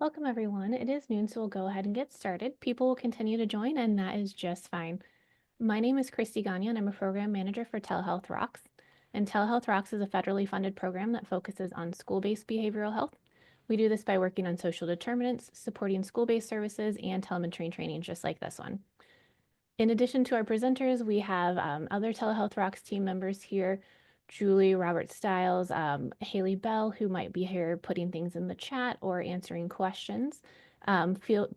Welcome, everyone. It is noon, so we'll go ahead and get started. People will continue to join, and that is just fine. My name is Christy Gagne, and I'm a program manager for Telehealth Rocks. And Telehealth Rocks is a federally funded program that focuses on school-based behavioral health. We do this by working on social determinants, supporting school-based services, and telemetry training, just like this one. In addition to our presenters, we have other Telehealth Rocks team members here, Julie, Robert Stiles, Haley Bell, who might be here putting things in the chat or answering questions.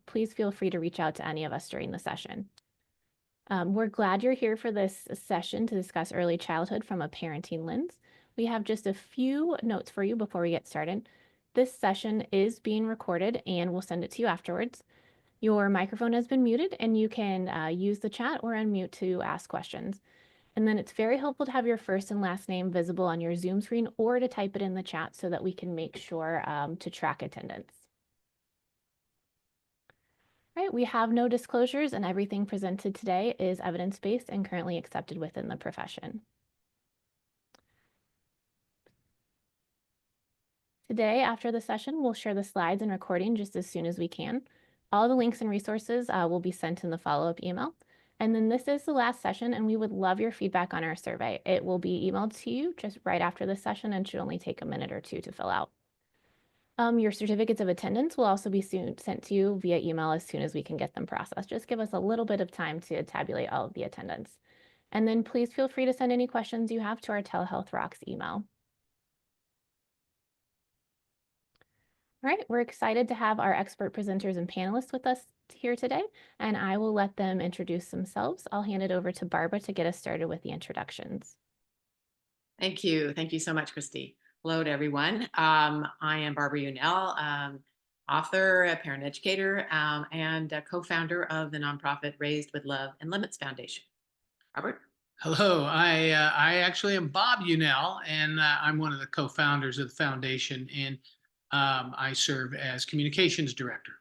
Please feel free to reach out to any of us during the session. We're glad you're here for this session to discuss early childhood from a parenting lens. We have just a few notes for you before we get started. This session is being recorded and we'll send it to you afterwards. Your microphone has been muted and you can use the chat or unmute to ask questions. And then it's very helpful to have your first and last name visible on your Zoom screen or to type it in the chat so that we can make sure to track attendance. All right, we have no disclosures and everything presented today is evidence-based and currently accepted within the profession. Today, after the session, we'll share the slides and recording just as soon as we can. All the links and resources will be sent in the follow-up email. And then this is the last session, and we would love your feedback on our survey. It will be emailed to you just right after the session and should only take a minute or two to fill out. Your certificates of attendance will also be sent to you via email as soon as we can get them processed. Just give us a little bit of time to tabulate all of the attendance. And then please feel free to send any questions you have to our Telehealth Rocks email. All right, we're excited to have our expert presenters and panelists with us here today, and I will let them introduce themselves. I'll hand it over to Barbara to get us started with the introductions. Thank you. Thank you so much, Christy. Hello to everyone. I am Barbara Unell, author, a parent educator, and a co-founder of the nonprofit Raised with Love and Limits Foundation. Robert? Hello, I actually am Bob Unell, and I'm one of the co-founders of the foundation, and I serve as communications director.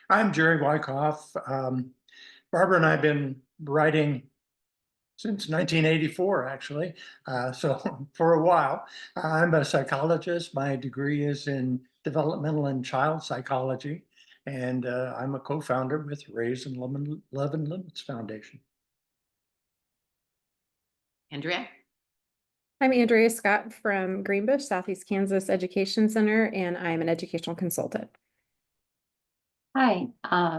I'm Jerry Wyckoff. Barbara and I have been writing since 1984, actually, so for a while. I'm a psychologist. My degree is in developmental and child psychology, and I'm a co-founder with Raised and Love and Limits Foundation. Andrea? I'm Andrea Scott from Greenbush, Southeast Kansas Education Center, and I'm an educational consultant. Hi,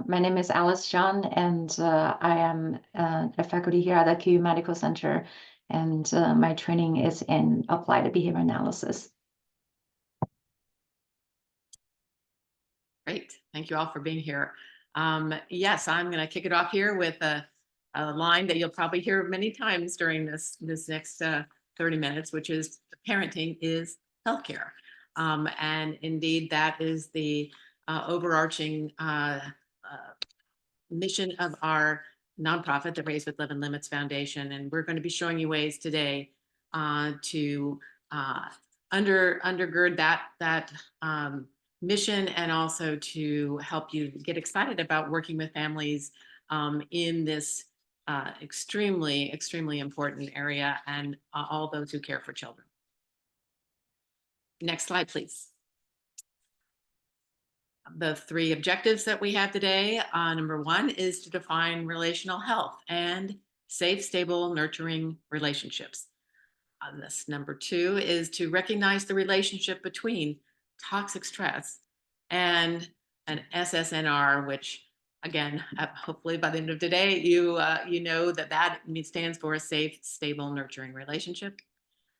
my name is Alice John, and I am a faculty here at the KU Medical Center, and my training is in applied behavior analysis. Great. Thank you all for being here. Yes, I'm going to kick it off here with a line that you'll probably hear many times during this next 30 minutes, which is parenting is healthcare. And indeed, that is the overarching mission of our nonprofit, the Raised with Love and Limits Foundation. And we're going to be showing you ways today to undergird that mission and also to help you get excited about working with families in this extremely, extremely important area and all those who care for children. Next slide, please. The three objectives that we have today, number one is to define relational health and safe, stable, nurturing relationships. This number two is to recognize the relationship between toxic stress and an SSNR, which again, hopefully by the end of today, you know that stands for a safe, stable, nurturing relationship.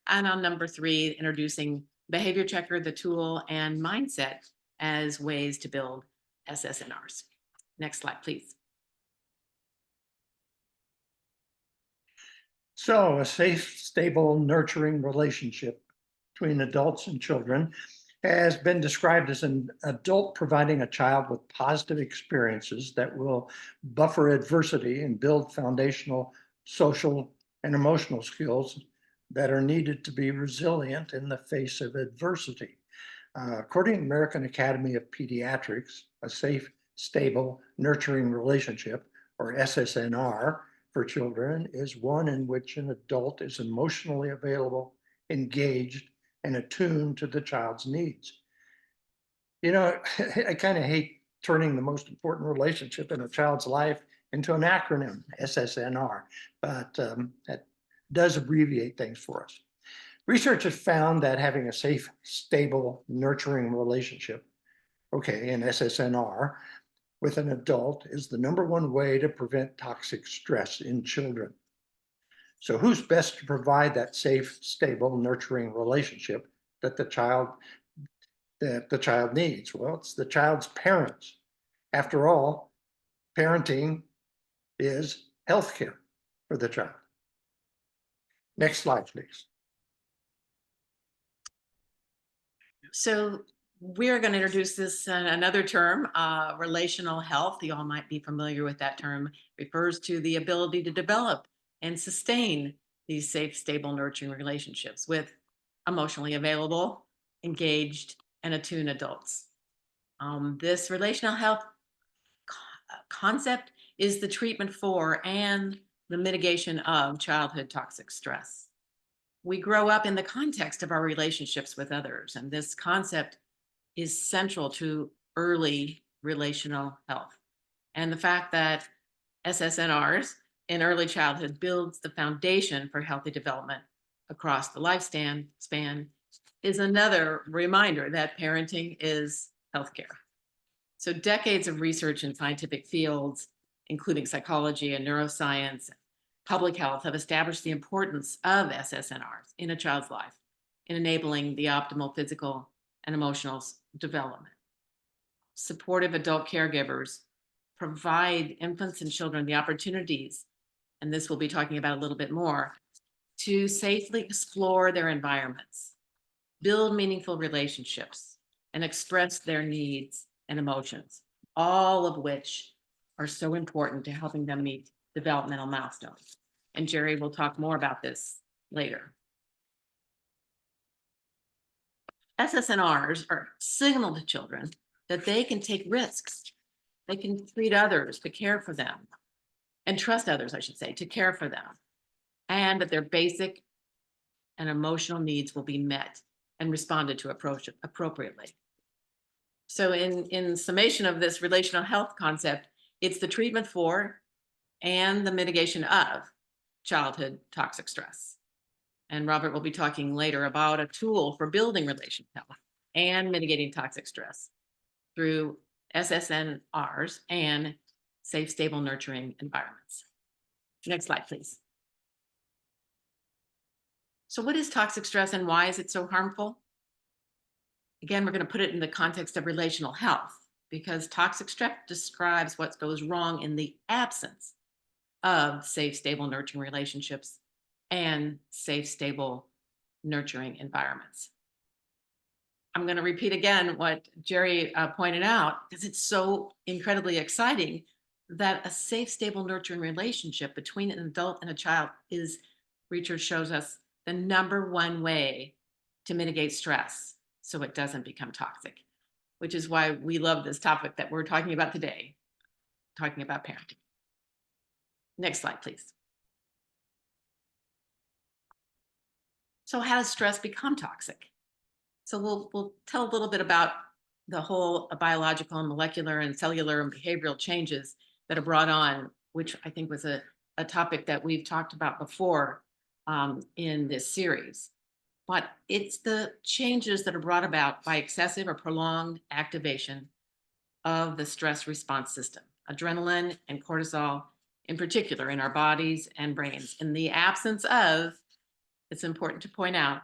And on number three, introducing Behavior Checker, the tool, and mindset as ways to build SSNRs. Next slide, please. So a safe, stable, nurturing relationship between adults and children has been described as an adult providing a child with positive experiences that will buffer adversity and build foundational social and emotional skills that are needed to be resilient in the face of adversity. According to the American Academy of Pediatrics, a safe, stable, nurturing relationship, or SSNR, for children is one in which an adult is emotionally available, engaged, and attuned to the child's needs. You know, I kind of hate turning the most important relationship in a child's life into an acronym, SSNR, but that does abbreviate things for us. Research has found that having a safe, stable, nurturing relationship, okay, in SSNR, with an adult is the number one way to prevent toxic stress in children. So who's best to provide that safe, stable, nurturing relationship that the child needs? Well, it's the child's parents. After all, parenting is healthcare for the child. Next slide, please. So we're going to introduce this another term, relational health. You all might be familiar with that term. Refers to the ability to develop and sustain these safe, stable, nurturing relationships with emotionally available, engaged, and attuned adults. This relational health concept is the treatment for and the mitigation of childhood toxic stress. We grow up in the context of our relationships with others, and this concept is central to early relational health. And the fact that SSNRs in early childhood builds the foundation for healthy development across the lifespan is another reminder that parenting is healthcare. So decades of research in scientific fields, including psychology and neuroscience, public health, have established the importance of SSNRs in a child's life in enabling the optimal physical and emotional development. Supportive adult caregivers provide infants and children the opportunities, and this we'll be talking about a little bit more, to safely explore their environments, build meaningful relationships, and express their needs and emotions, all of which are so important to helping them meet developmental milestones. And Jerry will talk more about this later. SSNRs are signal to children that they can take risks. They can treat others to care for them and trust others, I should say, to care for them, and that their basic and emotional needs will be met and responded to appropriately. So in summation of this relational health concept, it's the treatment for and the mitigation of childhood toxic stress. And Robert will be talking later about a tool for building relational health and mitigating toxic stress through SSNRs and safe, stable, nurturing environments. Next slide, please. So what is toxic stress and why is it so harmful? Again, we're going to put it in the context of relational health because toxic stress describes what goes wrong in the absence of safe, stable, nurturing relationships and safe, stable, nurturing environments. I'm going to repeat again what Jerry pointed out because it's so incredibly exciting that a safe, stable, nurturing relationship between an adult and a child is, research shows us, the number one way to mitigate stress so it doesn't become toxic, which is why we love this topic that we're talking about today, talking about parenting. Next slide, please. So how does stress become toxic? So we'll tell a little bit about the whole biological and molecular and cellular and behavioral changes that are brought on, which I think was a topic that we've talked about before in this series. But it's the changes that are brought about by excessive or prolonged activation of the stress response system, adrenaline and cortisol in particular in our bodies and brains, in the absence of, it's important to point out,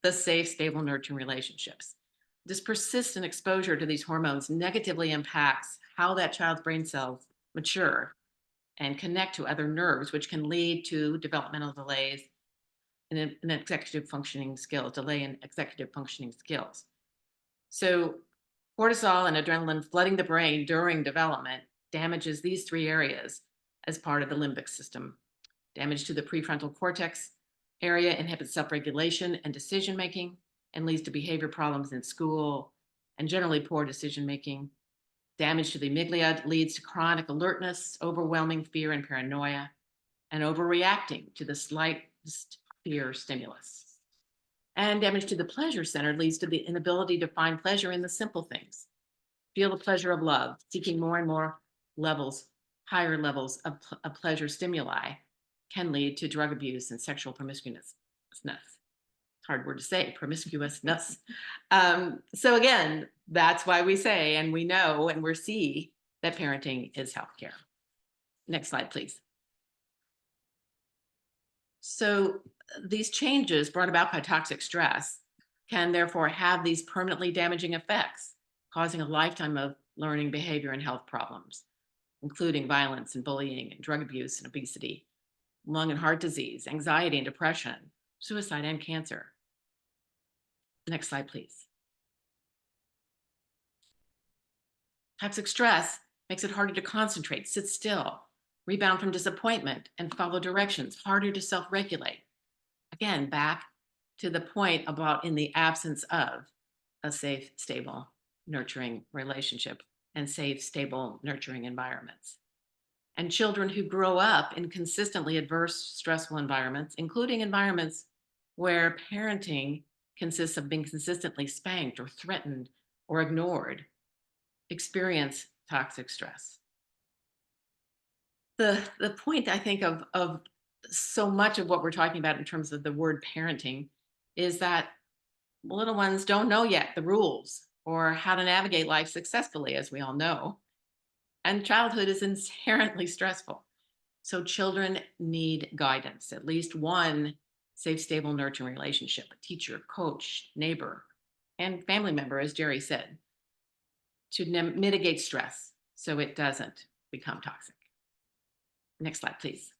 the safe, stable, nurturing relationships. This persistent exposure to these hormones negatively impacts how that child's brain cells mature and connect to other nerves, which can lead to developmental delays in executive functioning skills, delay in executive functioning skills. So cortisol and adrenaline flooding the brain during development damages these three areas as part of the limbic system. Damage to the prefrontal cortex area inhibits self-regulation and decision-making and leads to behavior problems in school and generally poor decision-making. Damage to the amygdala leads to chronic alertness, overwhelming fear and paranoia, and overreacting to the slightest fear stimulus. And damage to the pleasure center leads to the inability to find pleasure in the simple things, feel the pleasure of love, seeking more and more levels, higher levels of pleasure stimuli can lead to drug abuse and sexual promiscuousness. Hard word to say, promiscuousness. So again, that's why we say, and we know, and we see that parenting is healthcare. Next slide, please. So these changes brought about by toxic stress can therefore have these permanently damaging effects, causing a lifetime of learning, behavior, and health problems, including violence and bullying and drug abuse and obesity, lung and heart disease, anxiety and depression, suicide, and cancer. Next slide, please. Toxic stress makes it harder to concentrate, sit still, rebound from disappointment, and follow directions, harder to self-regulate. Again, back to the point about in the absence of a safe, stable, nurturing relationship and safe, stable, nurturing environments. And children who grow up in consistently adverse, stressful environments, including environments where parenting consists of being consistently spanked or threatened or ignored, experience toxic stress. The point I think of so much of what we're talking about in terms of the word parenting is that little ones don't know yet the rules or how to navigate life successfully, as we all know. And childhood is inherently stressful. So children need guidance, at least one safe, stable, nurturing relationship, a teacher, coach, neighbor, and family member, as Jerry said, to mitigate stress so it doesn't become toxic. Next slide, please.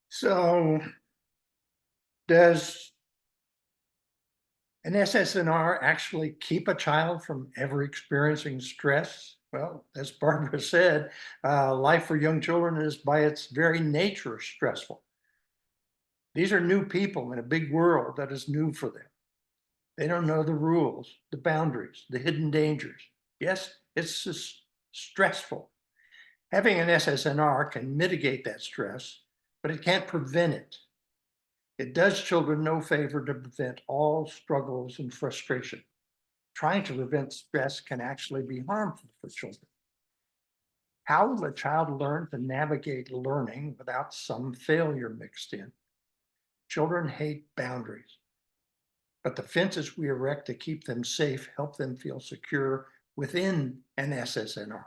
So does an SSNR actually keep a child from ever experiencing stress? Well, as Barbara said, life for young children is by its very nature stressful. These are new people in a big world that is new for them. They don't know the rules, the boundaries, the hidden dangers. Yes, it's just stressful. Having an SSNR can mitigate that stress, but it can't prevent it. It does children no favor to prevent all struggles and frustration. Trying to prevent stress can actually be harmful for children. How will a child learn to navigate learning without some failure mixed in? Children hate boundaries, but the fences we erect to keep them safe help them feel secure within an SSNR.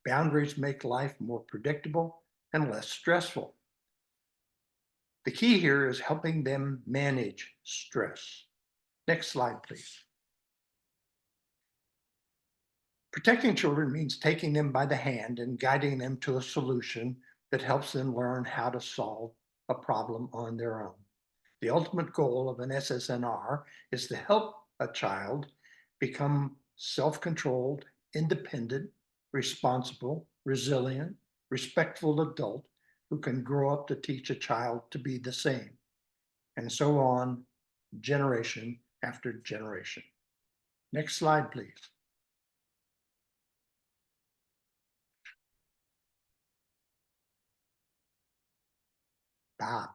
Boundaries make life more predictable and less stressful. The key here is helping them manage stress. Next slide, please. Protecting children means taking them by the hand and guiding them to a solution that helps them learn how to solve a problem on their own. The ultimate goal of an SSNR is to help a child become self-controlled, independent, responsible, resilient, respectful adult who can grow up to teach a child to be the same, and so on, generation after generation. Next slide, please. Bob.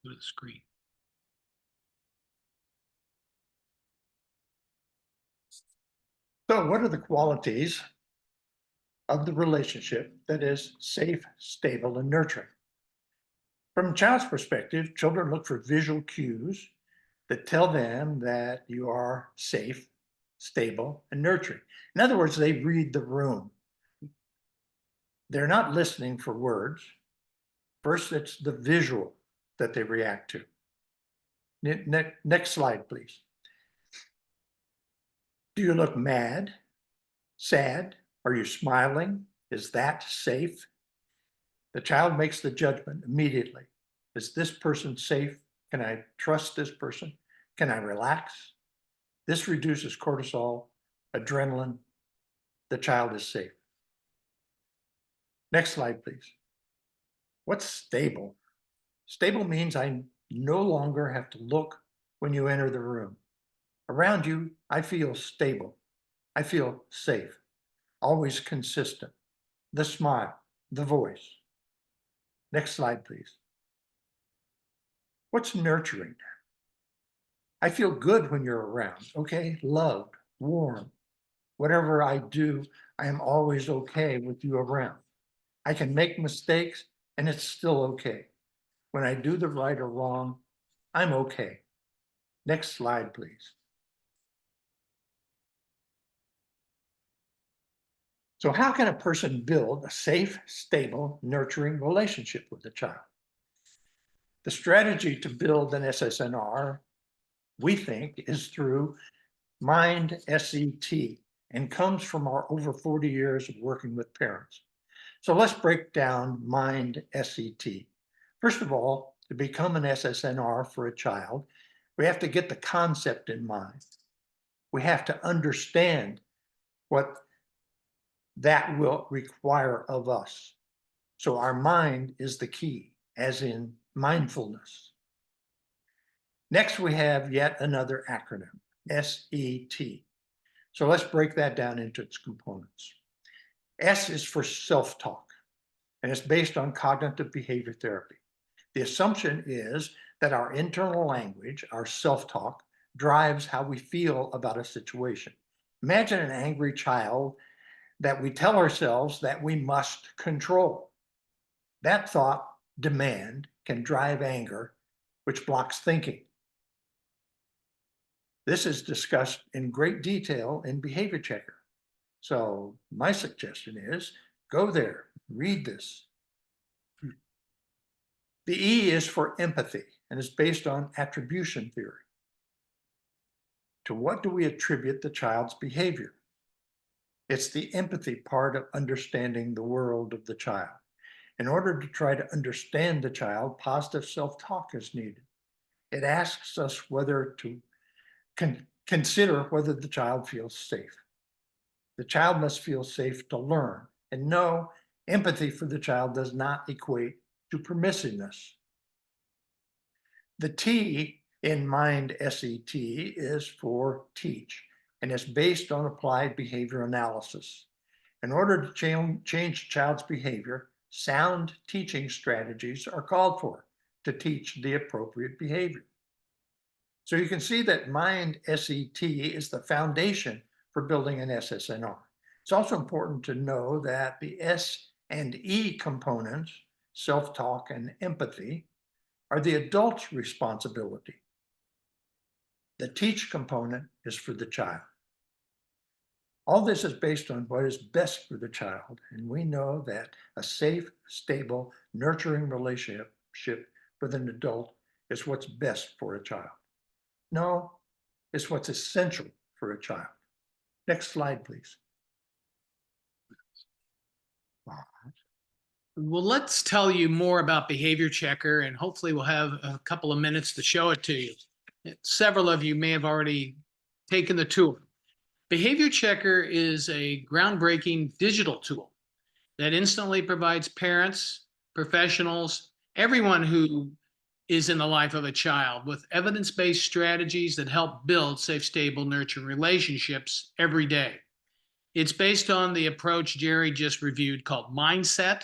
Go to the screen. So what are the qualities of the relationship that is safe, stable, and nurturing? From a child's perspective, children look for visual cues that tell them that you are safe, stable, and nurturing. In other words, they read the room. They're not listening for words. First, it's the visual that they react to. Next slide, please. Do you look mad, sad? Are you smiling? Is that safe? The child makes the judgment immediately. Is this person safe? Can I trust this person? Can I relax? This reduces cortisol, adrenaline. The child is safe. Next slide, please. What's stable? Stable means I no longer have to look when you enter the room. Around you, I feel stable. I feel safe. always consistent, the smile, the voice. Next slide, please. What's nurturing? I feel good when you're around, okay? Loved, warm. Whatever I do, I am always okay with you around. I can make mistakes and it's still okay. When I do the right or wrong, I'm okay. Next slide, please. So how can a person build a safe, stable, nurturing relationship with a child? The strategy to build an SSNR, we think, is through Mind SET and comes from our over 40 years of working with parents. So let's break down Mind SET. First of all, to become an SSNR for a child, we have to get the concept in mind. We have to understand what that will require of us. So our mind is the key, as in mindfulness. Next, we have yet another acronym, SET. So let's break that down into its components. S is for self-talk, and it's based on cognitive behavior therapy. The assumption is that our internal language, our self-talk, drives how we feel about a situation. Imagine an angry child that we tell ourselves that we must control. That thought, demand, can drive anger, which blocks thinking. This is discussed in great detail in Behavior Checker. So my suggestion is go there, read this. The E is for empathy and is based on attribution theory. To what do we attribute the child's behavior? It's the empathy part of understanding the world of the child. In order to try to understand the child, positive self-talk is needed. It asks us whether to consider whether the child feels safe. The child must feel safe to learn. And no, empathy for the child does not equate to permissiveness. The T in Mind SET is for teach, and it's based on applied behavior analysis. In order to change a child's behavior, sound teaching strategies are called for to teach the appropriate behavior. So you can see that Mind SET is the foundation for building an SSNR. It's also important to know that the S and E components, self-talk and empathy, are the adult's responsibility. The teach component is for the child. All this is based on what is best for the child, and we know that a safe, stable, nurturing relationship with an adult is what's best for a child. No, it's what's essential for a child. Next slide, please. Well, let's tell you more about Behavior Checker, and hopefully we'll have a couple of minutes to show it to you. Several of you may have already taken the tour. Behavior Checker is a groundbreaking digital tool that instantly provides parents, professionals, everyone who is in the life of a child with evidence-based strategies that help build safe, stable, nurturing relationships every day. It's based on the approach Jerry just reviewed called mindset,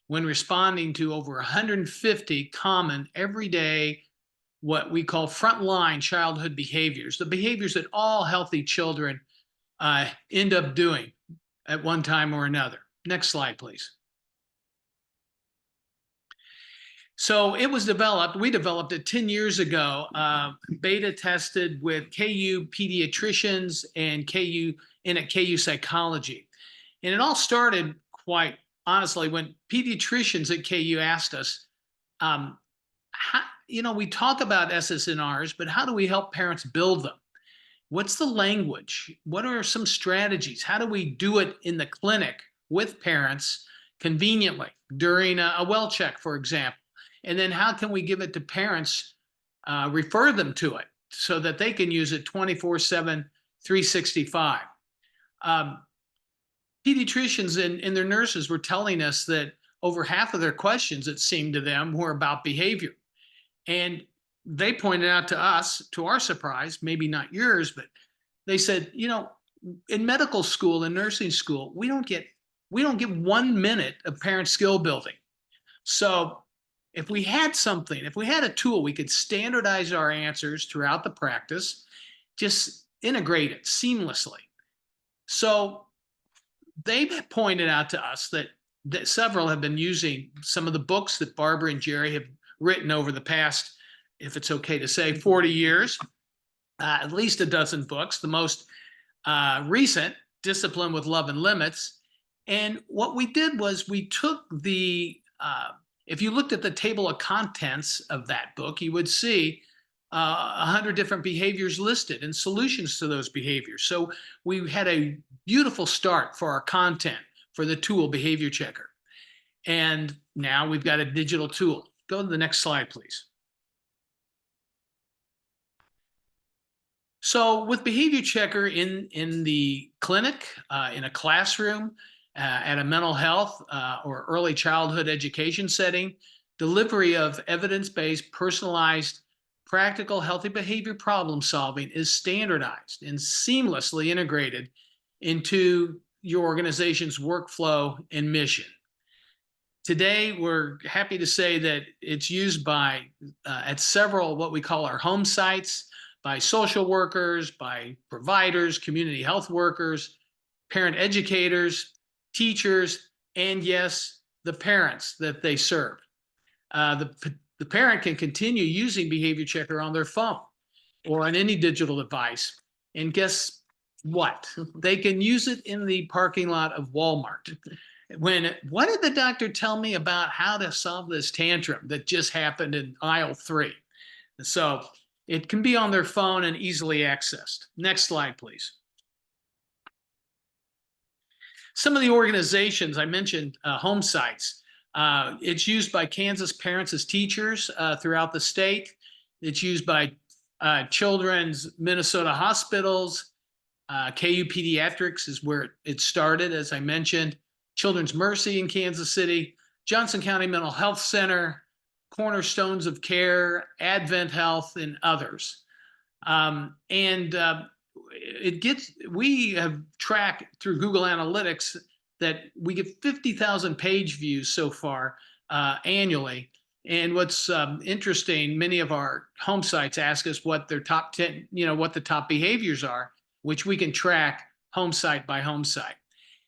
when responding to over 150 common everyday, what we call frontline childhood behaviors, the behaviors that all healthy children end up doing at one time or another. Next slide, please. So it was developed, we developed it 10 years ago, beta tested with KU pediatricians and at KU psychology. And it all started quite honestly when pediatricians at KU asked us, we talk about SSNRs, but how do we help parents build them? What's the language? What are some strategies? How do we do it in the clinic with parents conveniently during a well check, for example? And then how can we give it to parents, refer them to it so that they can use it 24/7, 365? Pediatricians and their nurses were telling us that over half of their questions, it seemed to them, were about behavior. And they pointed out to us, to our surprise, maybe not yours, but they said, in medical school and nursing school, we don't get 1 minute of parent skill building. So if we had something, if we had a tool, we could standardize our answers throughout the practice, just integrate it seamlessly. So they've pointed out to us that several have been using some of the books that Barbara and Jerry have written over the past, if it's okay to say, 40 years, at least a dozen books, the most recent, Discipline with Love and Limits. And what we did was we took the, if you looked at the table of contents of that book, you would see 100 different behaviors listed and solutions to those behaviors. So we had a beautiful start for our content for the tool Behavior Checker. And now we've got a digital tool. Go to the next slide, please. So with Behavior Checker in the clinic, in a classroom, at a mental health or early childhood education setting, delivery of evidence-based, personalized, practical, healthy behavior problem solving is standardized and seamlessly integrated into your organization's workflow and mission. Today, we're happy to say that it's used by at several what we call our home sites, by social workers, by providers, community health workers, parent educators, teachers, and yes, the parents that they serve. The parent can continue using Behavior Checker on their phone or on any digital device. And guess what? They can use it in the parking lot of Walmart. What did the doctor tell me about how to solve this tantrum that just happened in aisle 3? So it can be on their phone and easily accessed. Next slide, please. Some of the organizations I mentioned, home sites. It's used by Kansas parents as teachers throughout the state. It's used by Children's Minnesota Hospitals. KU Pediatrics is where it started, as I mentioned. Children's Mercy in Kansas City, Johnson County Mental Health Center, Cornerstones of Care, Advent Health, and others. We have tracked through Google Analytics that we get 50,000 page views so far annually. And what's interesting, many of our home sites ask us what their top 10, what the top behaviors are, which we can track home site by home site.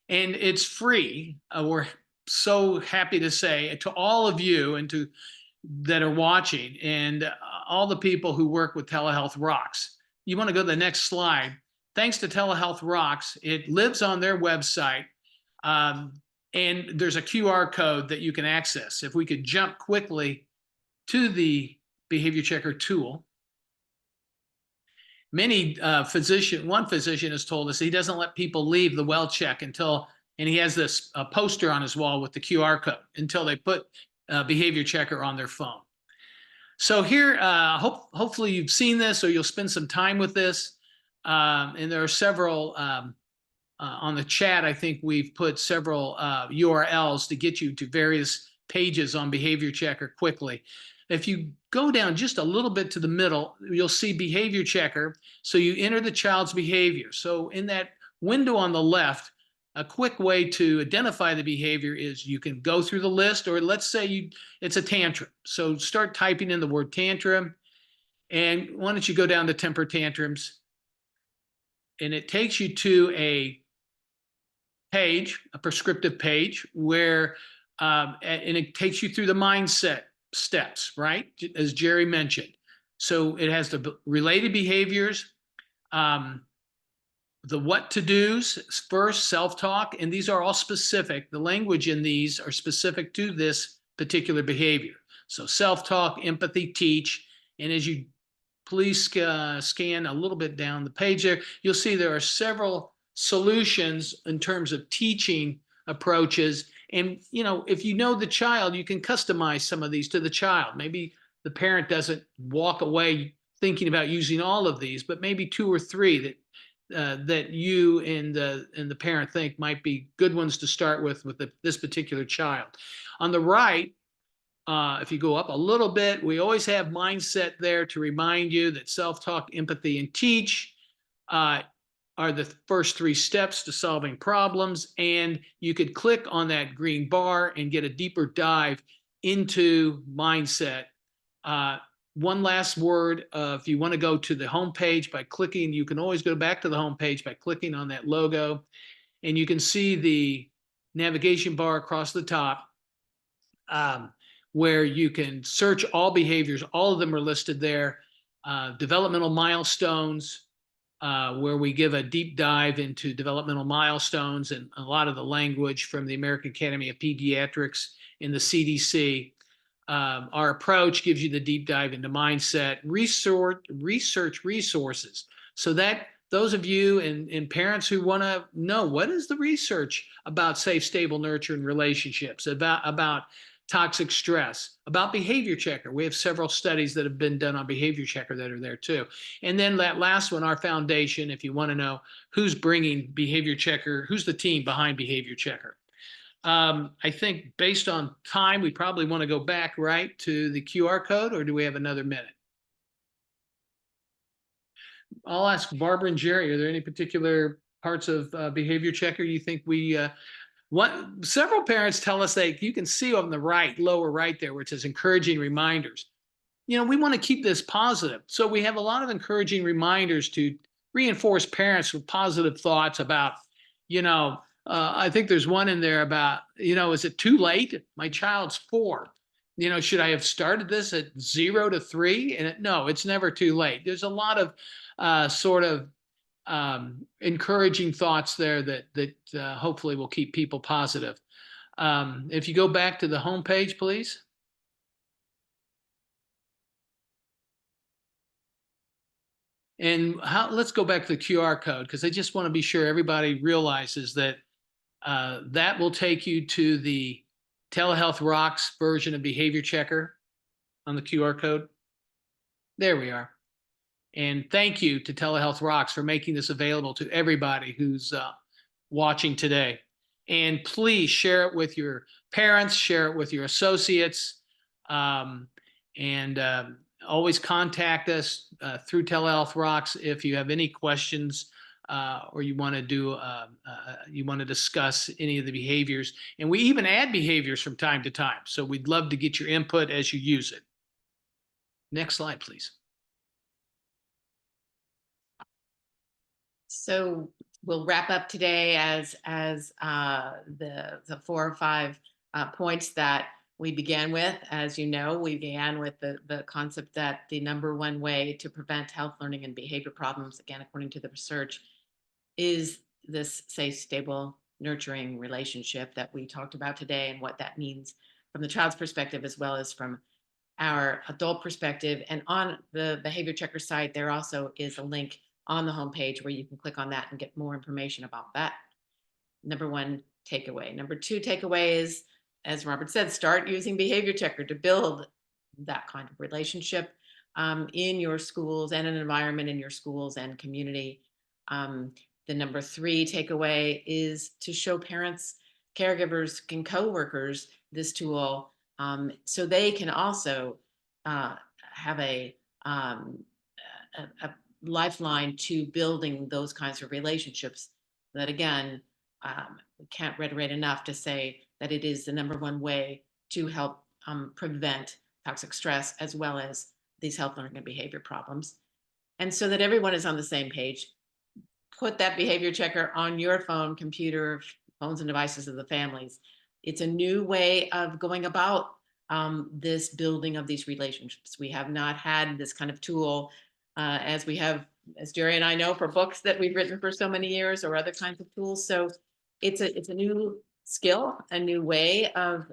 And it's free. We're so happy to say to all of you and to that are watching and all the people who work with Telehealth Rocks. You want to go to the next slide. Thanks to Telehealth Rocks, it lives on their website. And there's a QR code that you can access. If we could jump quickly to the Behavior Checker tool. One physician has told us he doesn't let people leave the well check until, and he has this poster on his wall with the QR code until they put Behavior Checker on their phone. So here, hopefully you've seen this or you'll spend some time with this. And there are several on the chat. I think we've put several URLs to get you to various pages on Behavior Checker quickly. If you go down just a little bit to the middle, you'll see Behavior Checker. So you enter the child's behavior. So in that window on the left, a quick way to identify the behavior is you can go through the list, or let's say it's a tantrum. So start typing in the word tantrum. And why don't you go down to temper tantrums? And it takes you to a page, a prescriptive page, where, and it takes you through the mindset steps, right? As Jerry mentioned. So it has the related behaviors, the what to do's, first self-talk, and these are all specific. The language in these are specific to this particular behavior. So self-talk, empathy, teach, and as you please scan a little bit down the page there, you'll see there are several solutions in terms of teaching approaches. And, if you know the child, you can customize some of these to the child. Maybe the parent doesn't walk away thinking about using all of these, but maybe 2 or 3 that you and the parent think might be good ones to start with this particular child. On the right, if you go up a little bit, we always have mindset there to remind you that self-talk, empathy, and teach. are the first 3 steps to solving problems. And you could click on that green bar and get a deeper dive into mindset. One last word, if you want to go to the homepage by clicking, you can always go back to the homepage by clicking on that logo, and you can see the navigation bar across the top, where you can search all behaviors. All of them are listed there. Developmental milestones, where we give a deep dive into developmental milestones and a lot of the language from the American Academy of Pediatrics and the CDC. Our approach gives you the deep dive into mindset, research resources, so that those of you and parents who want to know what is the research about safe, stable, nurturing relationships, about toxic stress, about behavior checker. We have several studies that have been done on behavior checker that are there too. And then that last one, our foundation, if you want to know who's bringing behavior checker, who's the team behind behavior checker. I think based on time, we probably want to go back right to the QR code, or do we have another minute? I'll ask Barbara and Jerry, are there any particular parts of behavior checker you think we several parents tell us you can see on the right, lower right there, where it says encouraging reminders. You know, we want to keep this positive. So we have a lot of encouraging reminders to reinforce parents with positive thoughts about, I think there's one in there about, is it too late? My child's 4. Should I have started this at 0 to 3? And no, it's never too late. There's a lot of encouraging thoughts there that hopefully will keep people positive. If you go back to the homepage, please. And let's go back to the QR code, because I just want to be sure everybody realizes that that will take you to the Telehealth Rocks version of Behavior Checker on the QR code. There we are. And thank you to Telehealth Rocks for making this available to everybody who's watching today. And please share it with your parents, share it with your associates, and always contact us through Telehealth Rocks if you have any questions or you want to discuss any of the behaviors. And we even add behaviors from time to time. So we'd love to get your input as you use it. Next slide, please. So we'll wrap up today as the 4 or 5 points that we began with. As you know, we began with the concept that the number one way to prevent health, learning, and behavior problems, again, according to the research, is this safe, stable, nurturing relationship that we talked about today, and what that means from the child's perspective as well as from our adult perspective. And on the behavior checker site, there also is a link on the homepage where you can click on that and get more information about that. Number 1 takeaway. Number 2 takeaway is, as Robert said, start using behavior checker to build that kind of relationship in your schools and an environment in your schools and community. The number 3 takeaway is to show parents, caregivers, and coworkers this tool so they can also have a lifeline to building those kinds of relationships that, again, we can't reiterate enough to say that it is the number one way to help prevent toxic stress as well as these health, learning, and behavior problems. And so that everyone is on the same page, put that behavior checker on your phone, computer, phones and devices of the families. It's a new way of going about this building of these relationships. We have not had this kind of tool as we have, as Jerry and I know, for books that we've written for so many years or other kinds of tools. So it's a new skill, a new way of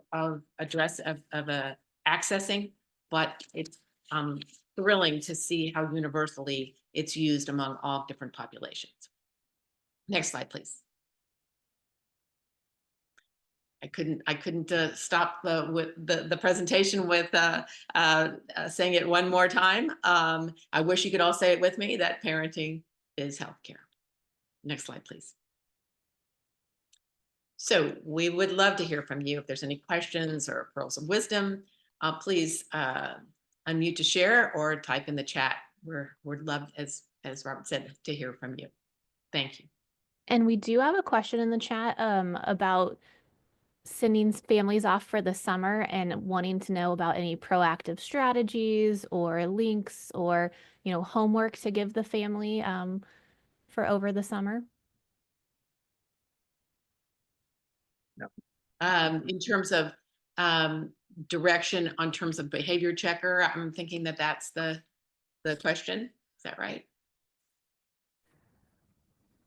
accessing, but it's thrilling to see how universally it's used among all different populations. Next slide, please. I couldn't stop with the presentation with saying it one more time. I wish you could all say it with me, that parenting is healthcare. Next slide, please. So we would love to hear from you. If there's any questions or pearls of wisdom, please unmute to share or type in the chat. We'd love, as Robert said, to hear from you. Thank you. And we do have a question in the chat about sending families off for the summer and wanting to know about any proactive strategies or links or, homework to give the family for over the summer. In terms of direction on terms of behavior checker, I'm thinking that that's the question. Is that right?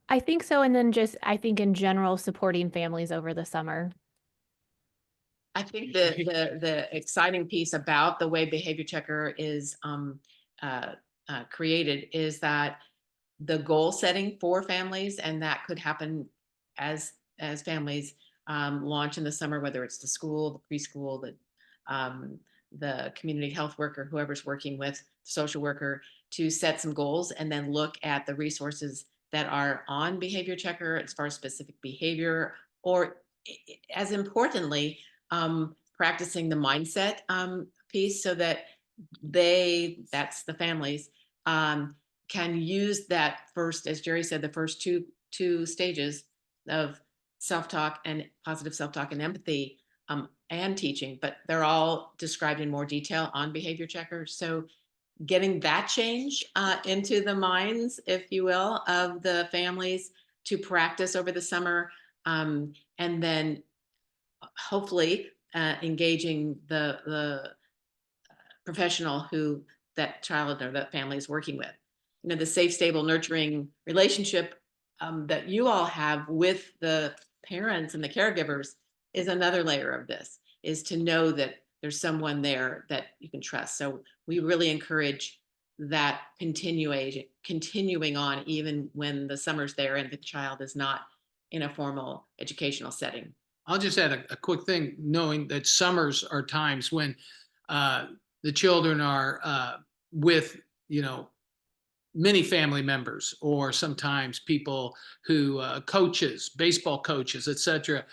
I think so. And then I think in general, supporting families over the summer. I think the exciting piece about the way behavior checker is created is that the goal setting for families, and that could happen as families launch in the summer, whether it's the school, the preschool, the community health worker, whoever's working with the social worker, to set some goals and then look at the resources that are on behavior checker as far as specific behavior, or as importantly, practicing the mindset piece, so that that's the families, can use that first, as Jerry said, the first two stages of self-talk and positive self-talk and empathy, and teaching, but they're all described in more detail on behavior checkers. So getting that change into the minds, if you will, of the families to practice over the summer, and then hopefully engaging the professional who that child or that family is working with. The safe, stable, nurturing relationship that you all have with the parents and the caregivers is another layer of this, is to know that there's someone there that you can trust. So we really encourage that continuing on, even when the summer's there and the child is not in a formal educational setting. I'll just add a quick thing, knowing that summers are times when the children are with, many family members, or sometimes people who coaches, baseball coaches, etc.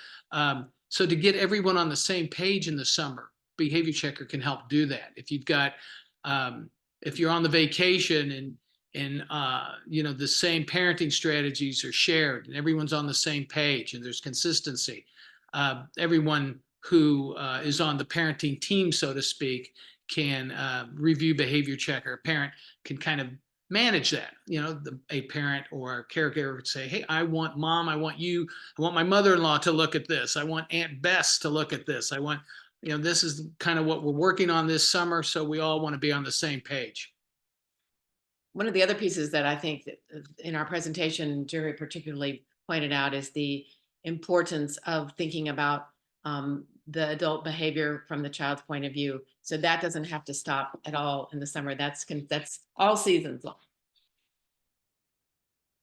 So to get everyone on the same page in the summer, behavior checker can help do that. If you've got, if you're on the vacation and the same parenting strategies are shared and everyone's on the same page and there's consistency, everyone who is on the parenting team, so to speak, can review behavior checker. A parent can kind of manage that. A parent or a caregiver would say, hey, I want mom, I want you, I want my mother-in-law to look at this. I want Aunt Bess to look at this. I want, this is kind of what we're working on this summer. So we all want to be on the same page. One of the other pieces that I think that in our presentation, Jerry particularly pointed out, is the importance of thinking about the adult behavior from the child's point of view. So that doesn't have to stop at all in the summer. That's all seasons long.